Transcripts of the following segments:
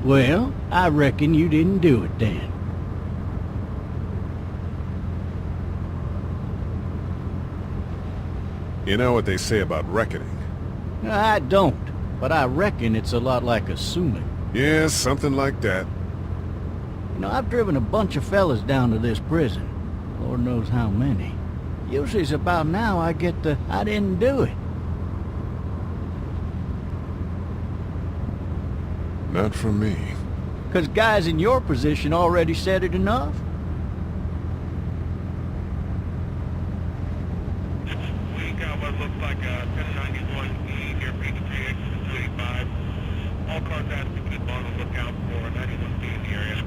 Well, I reckon you didn't do it then. You know what they say about reckoning? I don't, but I reckon it's a lot like assuming. Yeah, something like that. You know, I've driven a bunch of fellas down to this prison. Lord knows how many. Usually it's about now I get the, I didn't do it. Not from me. 'Cause guys in your position already said it enough. We got what looks like a 1091E here for 285. All cars have to be on the lookout for 91B in the area.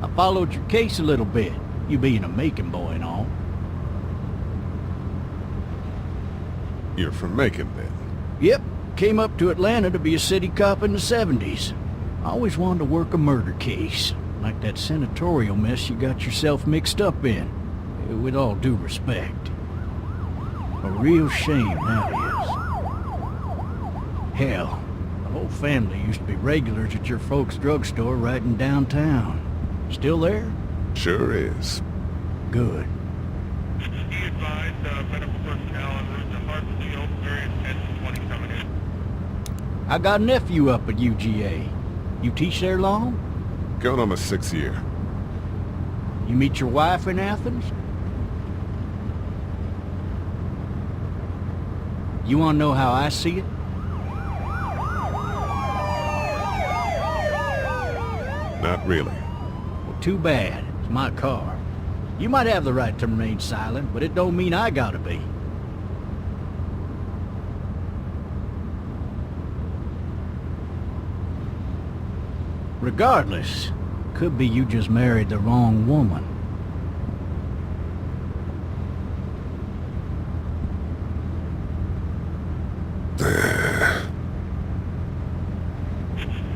I followed your case a little bit, you being a Macon boy and all. You're from Macon, then? Yep, came up to Atlanta to be a city cop in the 70s. I always wanted to work a murder case, like that senatorial mess you got yourself mixed up in. With all due respect. A real shame, that is. Hell, the whole family used to be regulars at your folks' drugstore right in downtown. Still there? Sure is. Good. Be advised, medical personnel en route to Hartsfield, various 10-20 coming in. I got a nephew up at UGA. You teach there long? Going on my 6th year. You meet your wife in Athens? You want to know how I see it? Not really. Well, too bad. It's my car. You might have the right to remain silent, but it don't mean I gotta be. Regardless, could be you just married the wrong woman.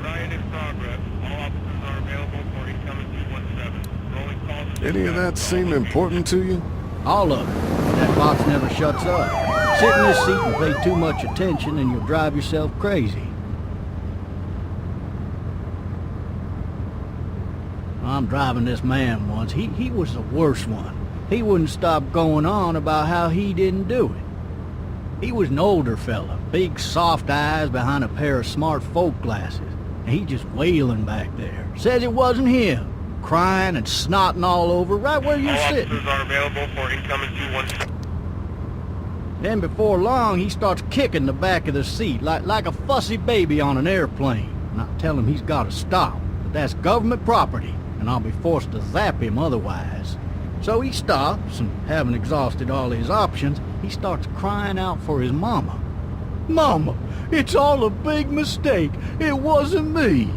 Riot in progress. All officers are available for incoming 217. Rolling calls. Any of that seem important to you? All of it. That box never shuts up. Sit in this seat and pay too much attention and you'll drive yourself crazy. I'm driving this man once. He was the worst one. He wouldn't stop going on about how he didn't do it. He was an older fella, big soft eyes behind a pair of smart folk glasses. And he just wailing back there. Says it wasn't him. Crying and snotting all over right where you're All sitting. officers are available for incoming 217. Then before long, he starts kicking the back of the seat like a fussy baby on an airplane. And I tell him he's got to stop. But that's government property, and I'll be forced to zap him otherwise. So he stops, and having exhausted all his options, he starts crying out for his mama. Mama, it's all a big mistake. It wasn't me.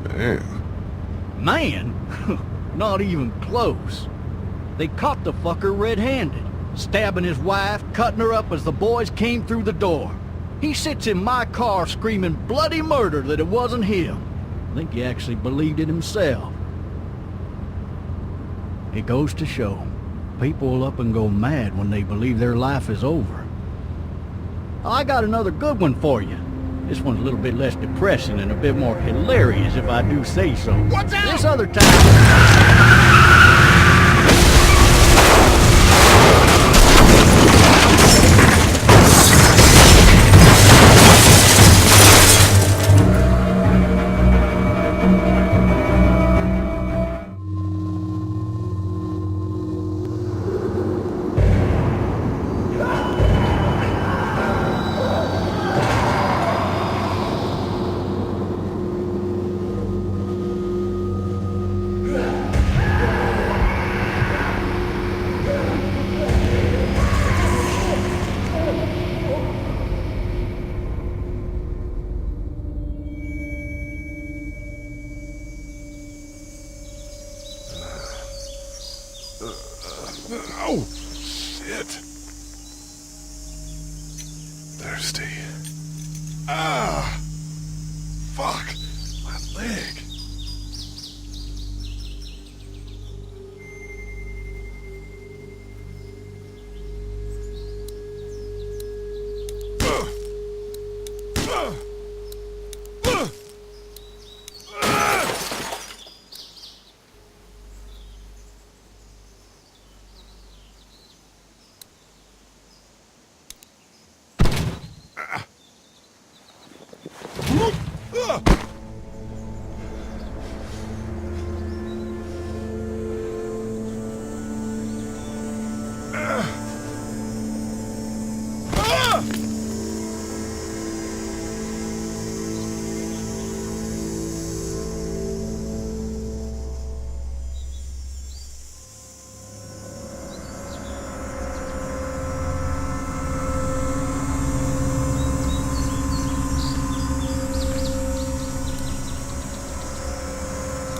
Man. Man? Not even close. They caught the fucker red-handed, stabbing his wife, cutting her up as the boys came through the door. He sits in my car screaming bloody murder that it wasn't him. I think he actually believed it himself. It goes to show, people will up and go mad when they believe their life is over. I got another good one for you. This one's a little bit less depressing and a bit more hilarious, if I do say so. What's out? This other time... Oh, shit. Thirsty. Ah! Fuck! My leg.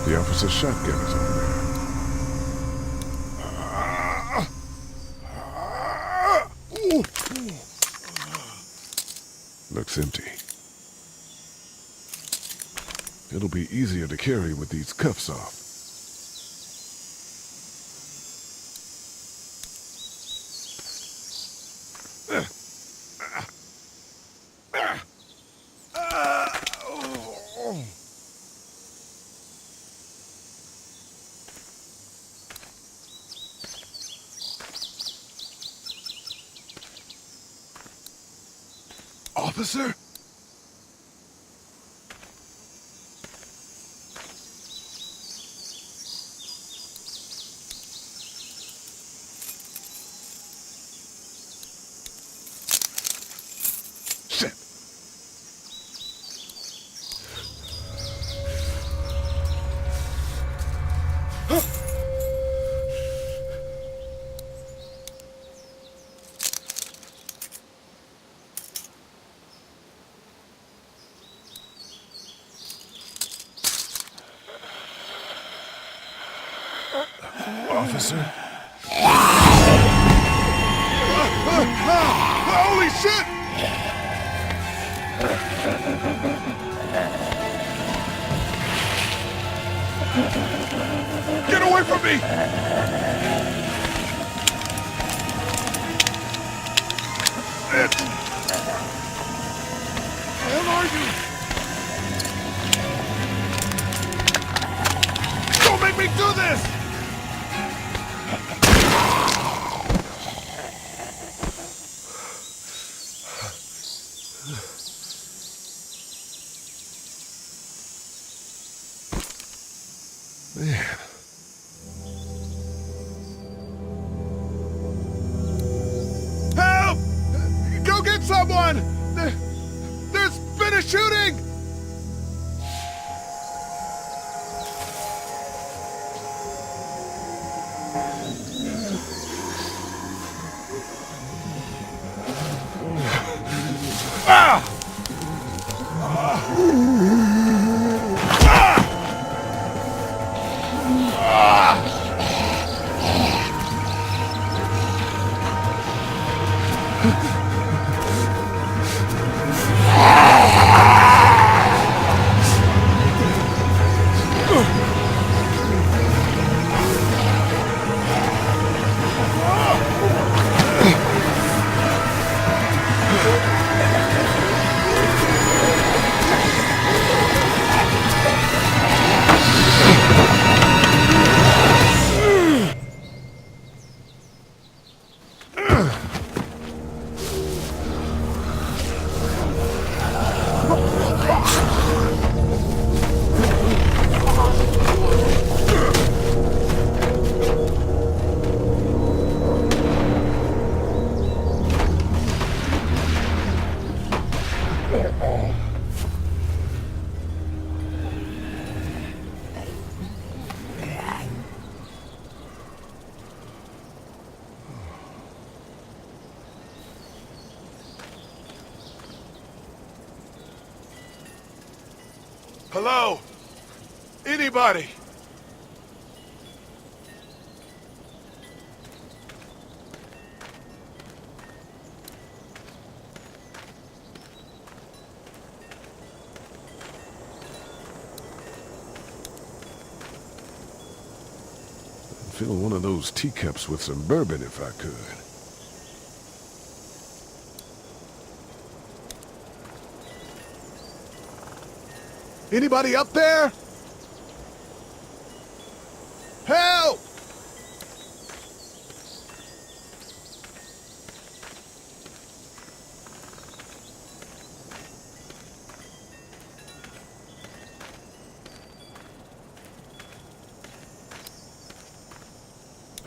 The officer's shotgun is over there. Looks empty. It'll be easier to carry with these cuffs off. Officer? Shit. Officer? Holy shit! Get away from me! Where are you? Don't make me do this! Man. Help! Go get someone! There's been a shooting! Ah! Hello? Anybody? I'd fill one of those teacups with some bourbon if I could. Anybody up there? Help!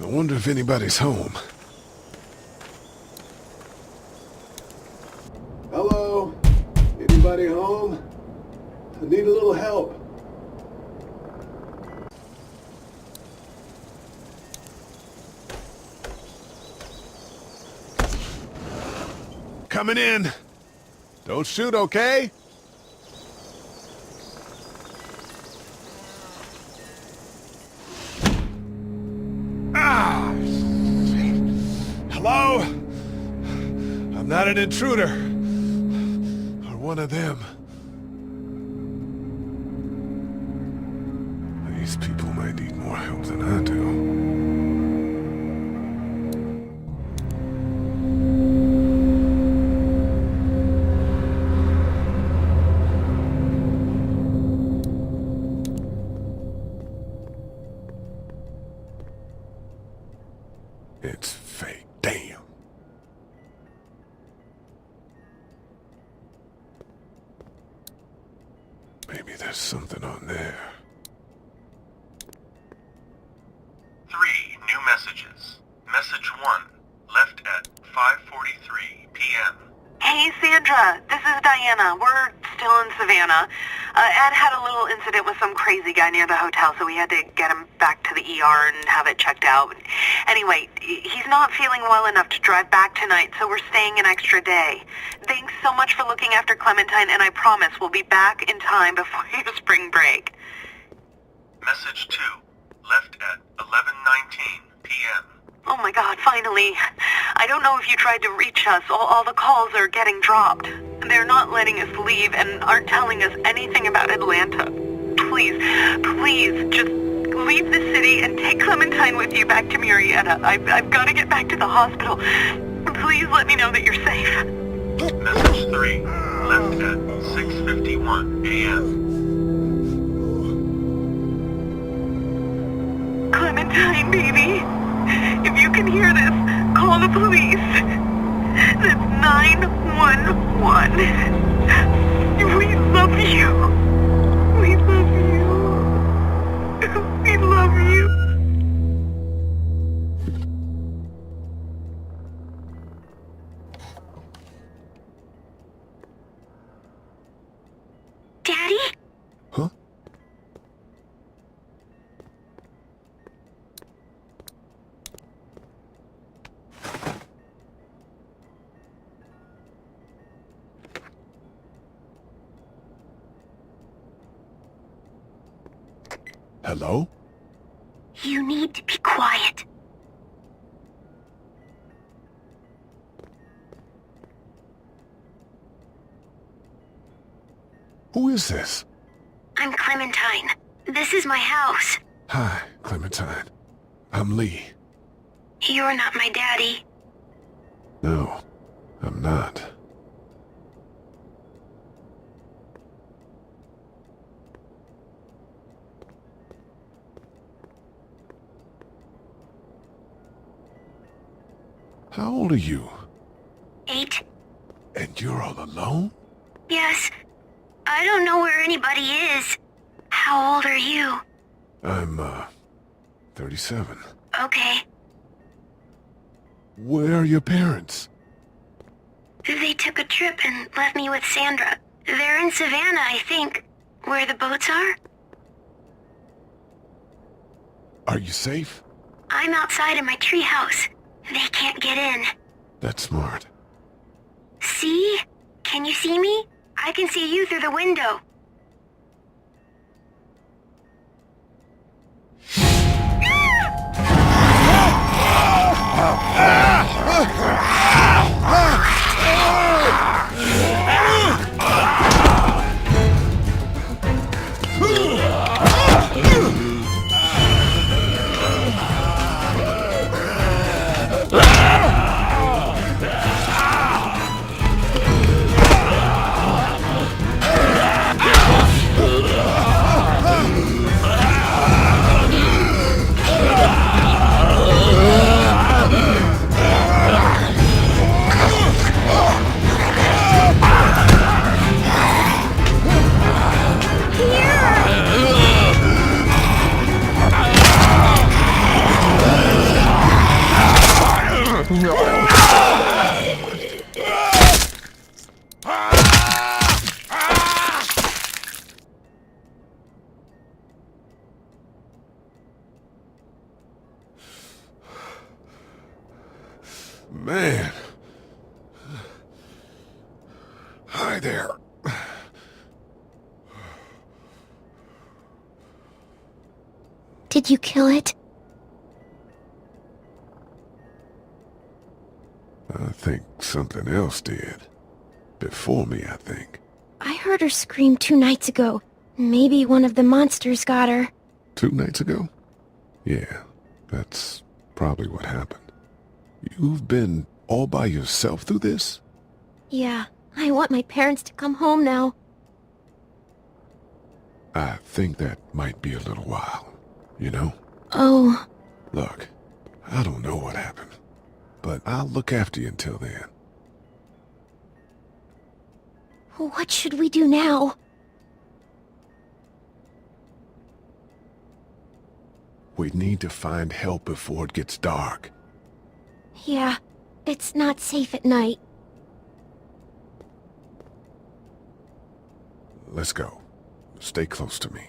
I wonder if anybody's home. Hello? Anybody home? I need a little help. Coming in. Don't shoot, okay? Hello? I'm not an intruder. Or one of them. These people might need more help than I do. It's fake. Damn. Maybe there's something on there. 3 new messages. Message 1, left at 5:43 p.m. Hey, Sandra. This is Diana. We're still in Savannah. Ed had a little incident with some crazy guy near the hotel, so we had to get him back to the ER and have it checked out. Anyway, he's not feeling well enough to drive back tonight, so we're staying an extra day. Thanks so much for looking after Clementine, and I promise we'll be back in time before your spring break. Message 2, left at 11:19 p.m. Oh my God, finally. I don't know if you tried to reach us. All the calls are getting dropped. They're not letting us leave and aren't telling us anything about Atlanta. Please, just leave the city and take Clementine with you back to Murrieta. I've got to get back to the hospital. Please let me know that you're safe. Message 3, left at 6:51 a.m. Clementine, baby. If you can hear this, call the police. That's 911. We love you. We love you. We love you. Daddy? Huh? Hello? You need to be quiet. Who is this? I'm Clementine. This is my house. Hi, Clementine. I'm Lee. You're not my daddy. No, I'm not. How old are you? 8. And you're all alone? Yes. I don't know where anybody is. How old are you? I'm, 37. Okay. Where are your parents? They took a trip and left me with Sandra. They're in Savannah, I think. Where the boats are? Are you safe? I'm outside in my treehouse. They can't get in. That's smart. See? Can you see me? I can see you through the window. Man. Hi there. Did you kill it? something else did. Before me, I think. I heard her scream 2 nights ago. Maybe one of the monsters got her. 2 nights ago? Yeah, that's probably what happened. You've been all by yourself through this? Yeah, I want my parents to come home now. I think that might be a little while, you know? Oh. Look, I don't know what happened, but I'll look after you until then. What should we do now? We need to find help before it gets dark. Yeah, it's not safe at night. Let's go. Stay close to me.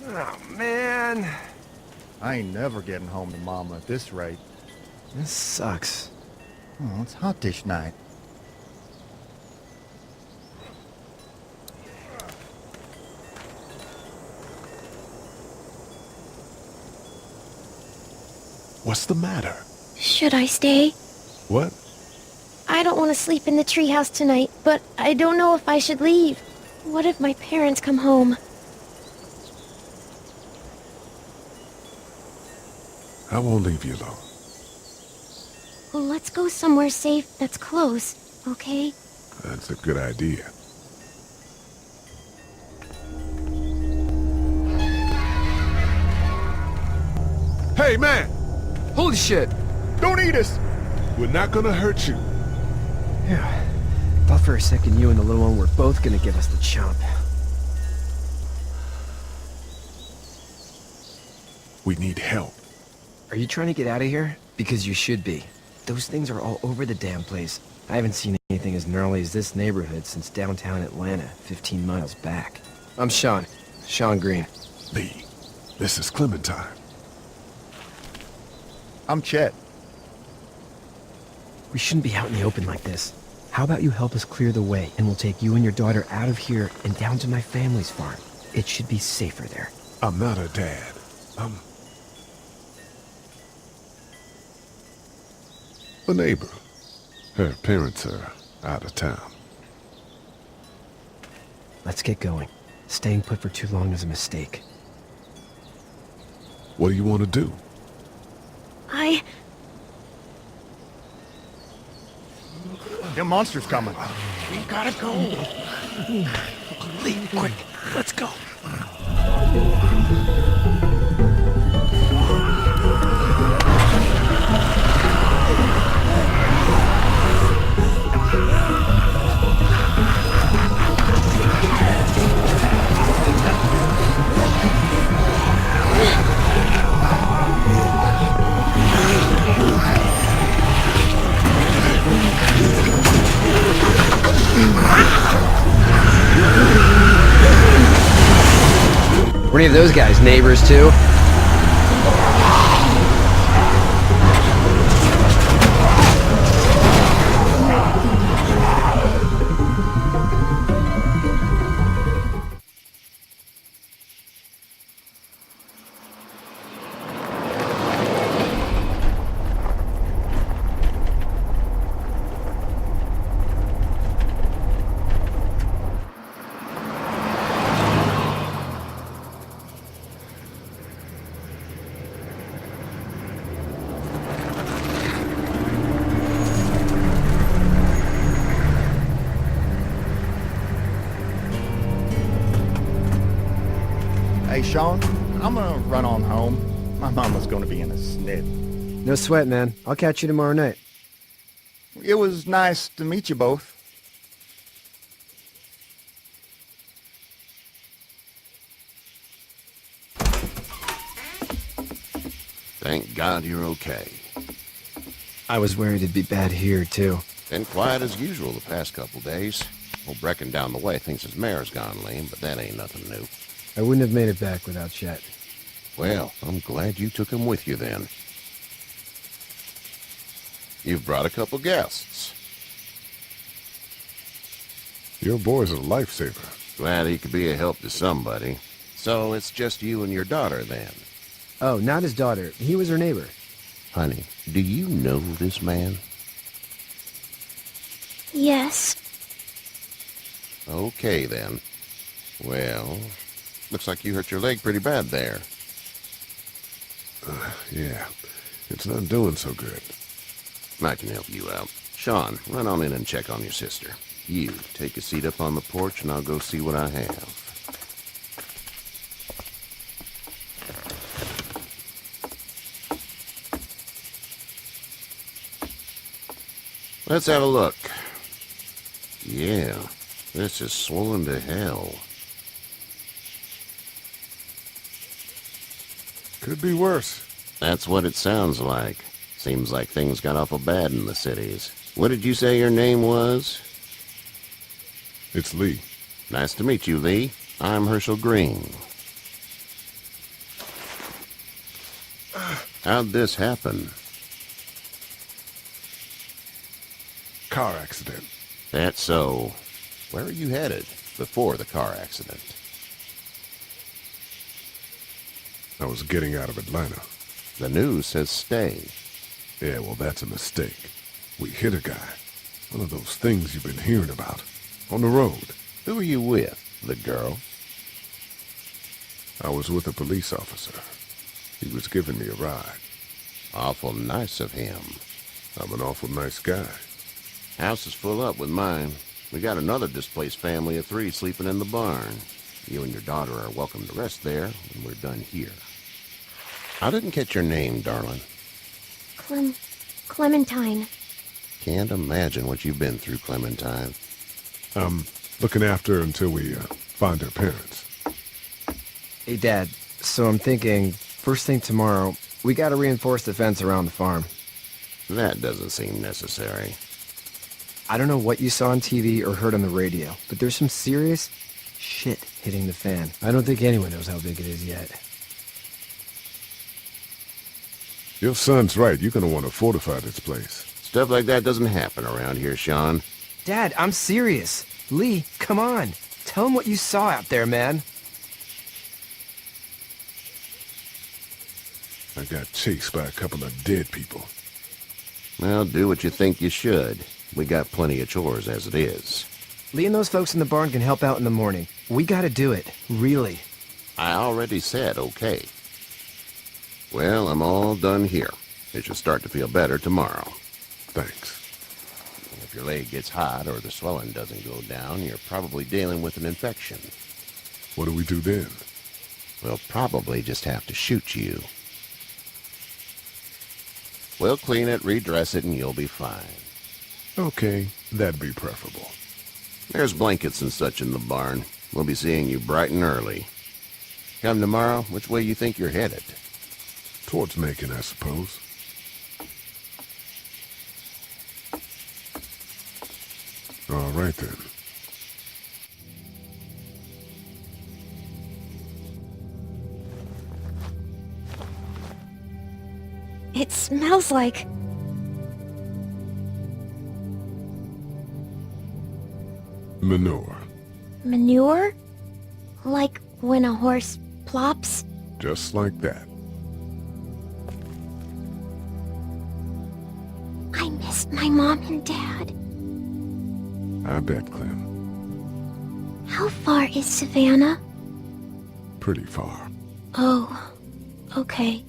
Oh, man. I ain't never getting home to Mama at this rate. This sucks. Oh, it's hot dish night. What's the matter? Should I stay? What? I don't want to sleep in the treehouse tonight, but I don't know if I should leave. What if my parents come home? I won't leave you alone. Well, let's go somewhere safe that's close, okay? That's a good idea. Hey, man! Holy shit! Don't eat us! We're not gonna hurt you. Yeah. Thought for a second you and the little one were both gonna give us the chomp. We need help. Are you trying to get out of here? Because you should be. Those things are all over the damn place. I haven't seen anything as gnarly as this neighborhood since downtown Atlanta, 15 miles back. I'm Sean. Sean Green. Lee, this is Clementine. I'm Chet. We shouldn't be out in the open like this. How about you help us clear the way, and we'll take you and your daughter out of here and down to my family's farm. It should be safer there. I'm not her dad. I'm a neighbor. Her parents are out of town. Let's get going. Staying put for too long is a mistake. What do you want to do? Them monsters coming. We gotta go. Lee, quick, let's go. Were any of those guys neighbors too? Hey, Sean, I'm gonna run on home. My mama's gonna be in a snit. No sweat, man. I'll catch you tomorrow night. It was nice to meet you both. Thank God you're okay. I was worried it'd be bad here, too. Been quiet as usual the past couple days. Old Brecken down the way thinks his mare's gone lame, but that ain't nothing new. I wouldn't have made it back without Chet. Well, I'm glad you took him with you then. You've brought a couple guests. Your boy's a lifesaver. Glad he could be a help to somebody. So it's just you and your daughter then? Oh, not his daughter. He was her neighbor. Honey, do you know this man? Yes. Okay then. Well, looks like you hurt your leg pretty bad there. Yeah, it's not doing so good. I can help you out. Sean, run on in and check on your sister. You, take a seat up on the porch and I'll go see what I have. Let's have a look. Yeah, this is swollen to hell. Could be worse. That's what it sounds like. Seems like things got awful bad in the cities. What did you say your name was? It's Lee. Nice to meet you, Lee. I'm Herschel Green. How'd this happen? Car accident. That's so. Where are you headed before the car accident? I was getting out of Atlanta. The news says stay. Yeah, well, that's a mistake. We hit a guy. One of those things you've been hearing about. On the road. Who are you with? The girl? I was with a police officer. He was giving me a ride. Awful nice of him. I'm an awful nice guy. House is full up with mine. We got another displaced family of 3 sleeping in the barn. You and your daughter are welcome to rest there when we're done here. I didn't catch your name, darling. Clementine. Can't imagine what you've been through, Clementine. I'm looking after her until we find her parents. Hey, Dad. So I'm thinking, first thing tomorrow, we gotta reinforce the fence around the farm. That doesn't seem necessary. I don't know what you saw on TV or heard on the radio, but there's some serious shit hitting the fan. I don't think anyone knows how big it is yet. Your son's right. You're gonna want to fortify this place. Stuff like that doesn't happen around here, Sean. Dad, I'm serious. Lee, come on. Tell him what you saw out there, man. I got chased by a couple of dead people. Well, do what you think you should. We got plenty of chores as it is. Lee and those folks in the barn can help out in the morning. We gotta do it. Really. I already said okay. Well, I'm all done here. It should start to feel better tomorrow. Thanks. If your leg gets hot or the swelling doesn't go down, you're probably dealing with an infection. What do we do then? We'll probably just have to shoot you. We'll clean it, redress it, and you'll be fine. Okay, that'd be preferable. There's blankets and such in the barn. We'll be seeing you bright and early. Come tomorrow, which way you think you're headed? Towards Macon, I suppose. All right, then. It smells like... Manure. manure? Like when a horse plops? Just like that. I miss my mom and dad. I bet, Clem. How far is Savannah? Pretty far. Oh, okay.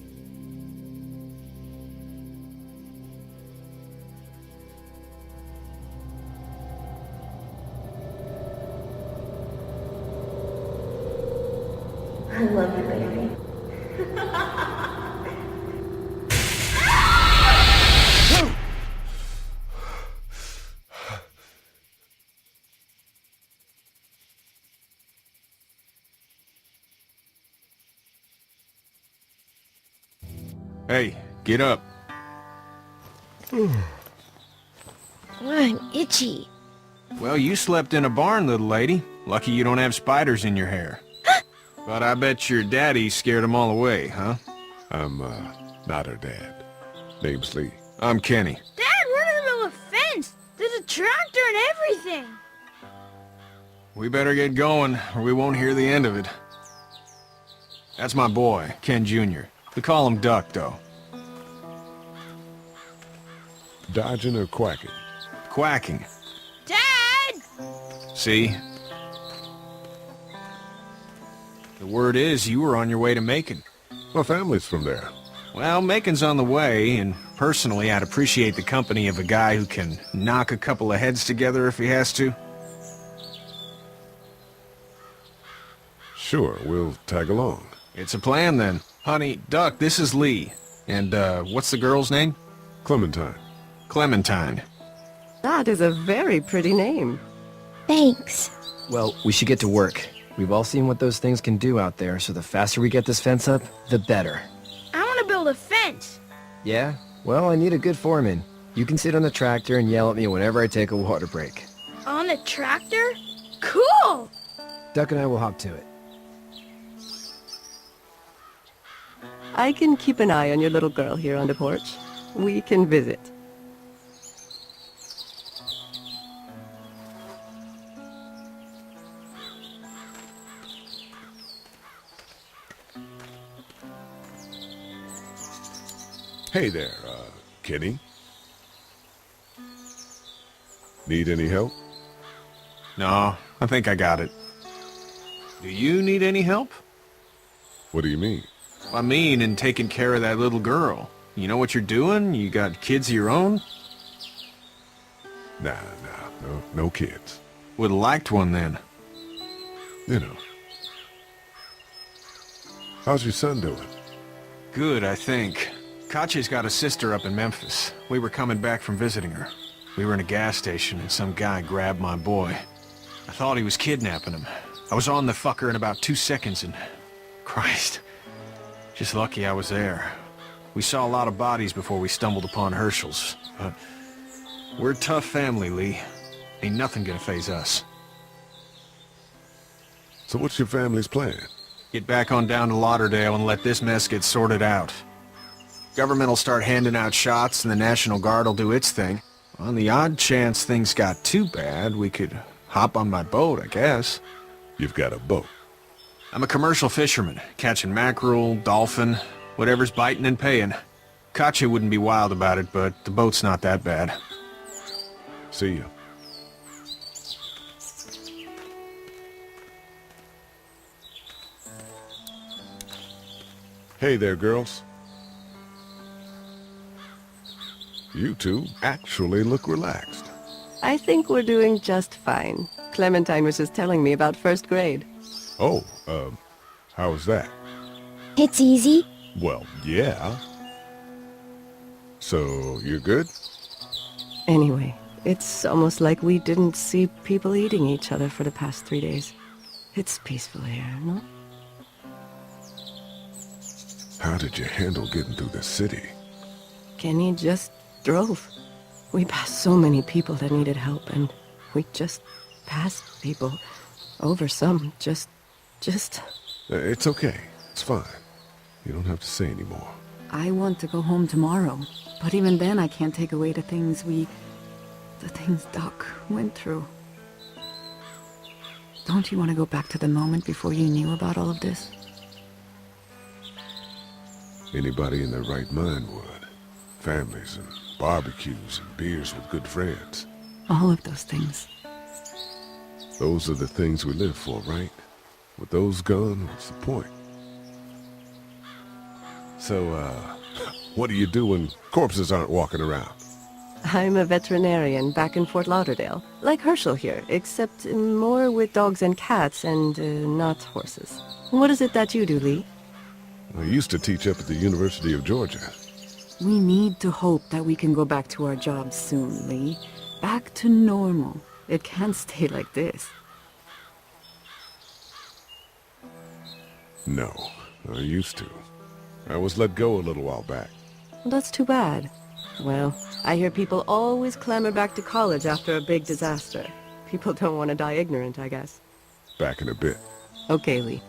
I love you, baby. Hey, get up. I'm itchy. Well, you slept in a barn, little lady. Lucky you don't have spiders in your hair. But I bet your daddy scared them all away, huh? I'm, not her dad. Name's Lee. I'm Kenny. Dad, we're in the middle of a fence. There's a tractor and everything. We better get going, or we won't hear the end of it. That's my boy, Ken Jr. We call him Duck, though. Dodging or quacking? Quacking. Dad! See? The word is you were on your way to Macon. My family's from there. Well, Macon's on the way, and personally I'd appreciate the company of a guy who can knock a couple of heads together if he has to. Sure, we'll tag along. It's a plan, then. Honey, Duck, this is Lee. And, what's the girl's name? Clementine. Clementine. That is a very pretty name. Thanks. Well, we should get to work. We've all seen what those things can do out there, so the faster we get this fence up, the better. I want to build a fence. Yeah? Well, I need a good foreman. You can sit on the tractor and yell at me whenever I take a water break. On the tractor? Cool! Duck and I will hop to it. I can keep an eye on your little girl here on the porch. We can visit. Hey there, Kenny. Need any help? No, I think I got it. Do you need any help? What do you mean? I mean, in taking care of that little girl. You know what you're doing? You got kids of your own? Nah, no kids. Would've liked one then. You know. How's your son doing? Good, I think. Katya's got a sister up in Memphis. We were coming back from visiting her. We were in a gas station and some guy grabbed my boy. I thought he was kidnapping him. I was on the fucker in about 2 seconds and... Christ. Just lucky I was there. We saw a lot of bodies before we stumbled upon Herschel's. But we're a tough family, Lee. Ain't nothing gonna faze us. So what's your family's plan? Get back on down to Lauderdale and let this mess get sorted out. Government will start handing out shots and the National Guard will do its thing. On the odd chance things got too bad, we could hop on my boat, I guess. You've got a boat. I'm a commercial fisherman, catching mackerel, dolphin, whatever's biting and paying. Katya wouldn't be wild about it, but the boat's not that bad. See ya. Hey there, girls. You two actually look relaxed. I think we're doing just fine. Clementine was just telling me about first grade. Oh, how was that? It's easy. Well, yeah. So, you're good? Anyway, it's almost like we didn't see people eating each other for the past 3 days. It's peaceful here, no? How did you handle getting through the city? Kenny just drove. We passed so many people that needed help, and we just passed people. Over some, just... It's okay. It's fine. You don't have to say anymore. I want to go home tomorrow, but even then I can't take away the things Doc went through. Don't you want to go back to the moment before you knew about all of this? Anybody in their right mind would. Families and barbecues and beers with good friends. All of those things. Those are the things we live for, right? With those gone, what's the point? So, what do you do when corpses aren't walking around? I'm a veterinarian back in Fort Lauderdale. Like Herschel here, except more with dogs and cats and not horses. What is it that you do, Lee? I used to teach up at the University of Georgia. We need to hope that we can go back to our jobs soon, Lee. Back to normal. It can't stay like this. No, I used to. I was let go a little while back. Well, that's too bad. Well, I hear people always clamor back to college after a big disaster. People don't want to die ignorant, I guess. Back in a bit. Okay, Lee.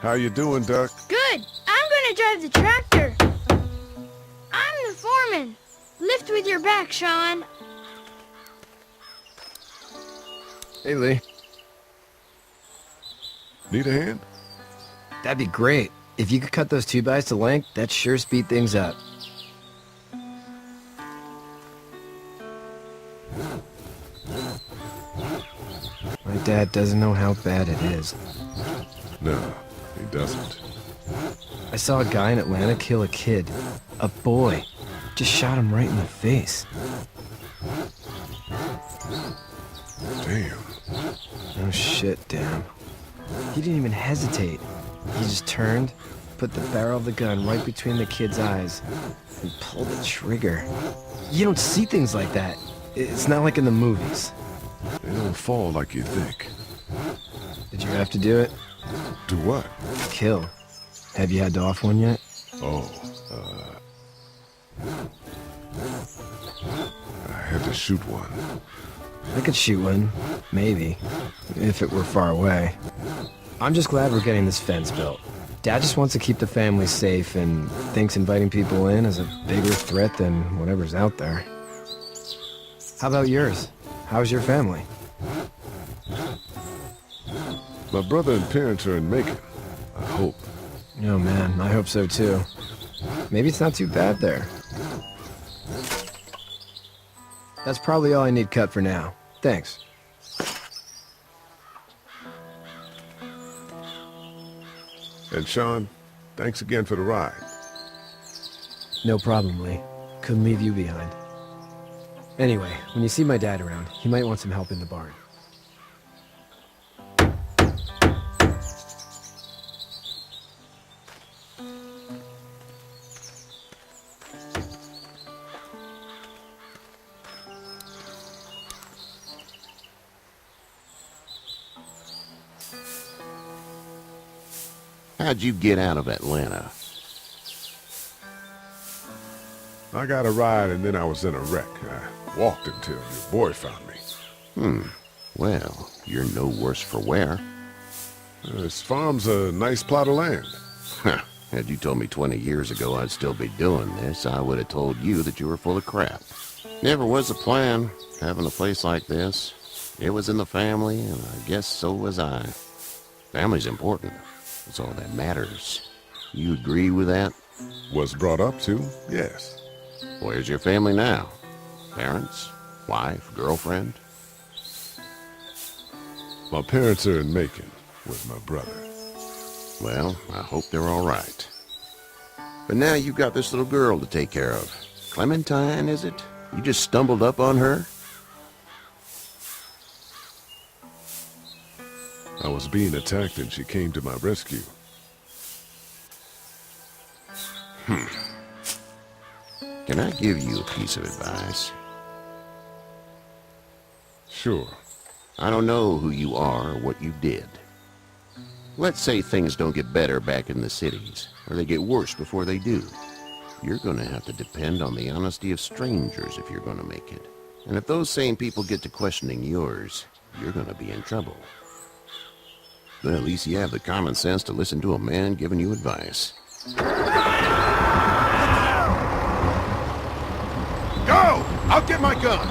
How you doing, Duck? Good. I'm gonna drive the tractor. I'm the foreman. Lift with your back, Sean. Hey, Lee. Need a hand? That'd be great. If you could cut those 2x to length, that'd sure speed things up. My dad doesn't know how bad it is. No, he doesn't. I saw a guy in Atlanta kill a kid. A boy. Just shot him right in the face. Damn. Oh shit, damn. He didn't even hesitate. He just turned, put the barrel of the gun right between the kid's eyes, and pulled the trigger. You don't see things like that. It's not like in the movies. They don't fall like you think. Did you have to do it? Do what? Kill. Have you had to off one yet? Oh, I had to shoot one. I could shoot one. Maybe. If it were far away. I'm just glad we're getting this fence built. Dad just wants to keep the family safe and thinks inviting people in is a bigger threat than whatever's out there. How about yours? How's your family? My brother and parents are in Macon. I hope. Oh man, I hope so too. Maybe it's not too bad there. That's probably all I need cut for now. Thanks. And Sean, thanks again for the ride. No problem, Lee. Couldn't leave you behind. Anyway, when you see my dad around, he might want some help in the barn. How'd you get out of Atlanta? I got a ride and then I was in a wreck. I walked until your boy found me. Well, you're no worse for wear. This farm's a nice plot of land. Had you told me 20 years ago I'd still be doing this, I would have told you that you were full of crap. Never was a plan, having a place like this. It was in the family, and I guess so was I. Family's important. That's all that matters. You agree with that? Was brought up to, yes. Where's your family now? Parents? Wife? Girlfriend? My parents are in Macon with my brother. Well, I hope they're all right. But now you've got this little girl to take care of. Clementine, is it? You just stumbled up on her? I was being attacked and she came to my rescue. Can I give you a piece of advice? Sure. I don't know who you are or what you did. Let's say things don't get better back in the cities, or they get worse before they do. You're gonna have to depend on the honesty of strangers if you're gonna make it. And if those same people get to questioning yours, you're gonna be in trouble. But at least you have the common sense to listen to a man giving you advice. Go! I'll get my gun!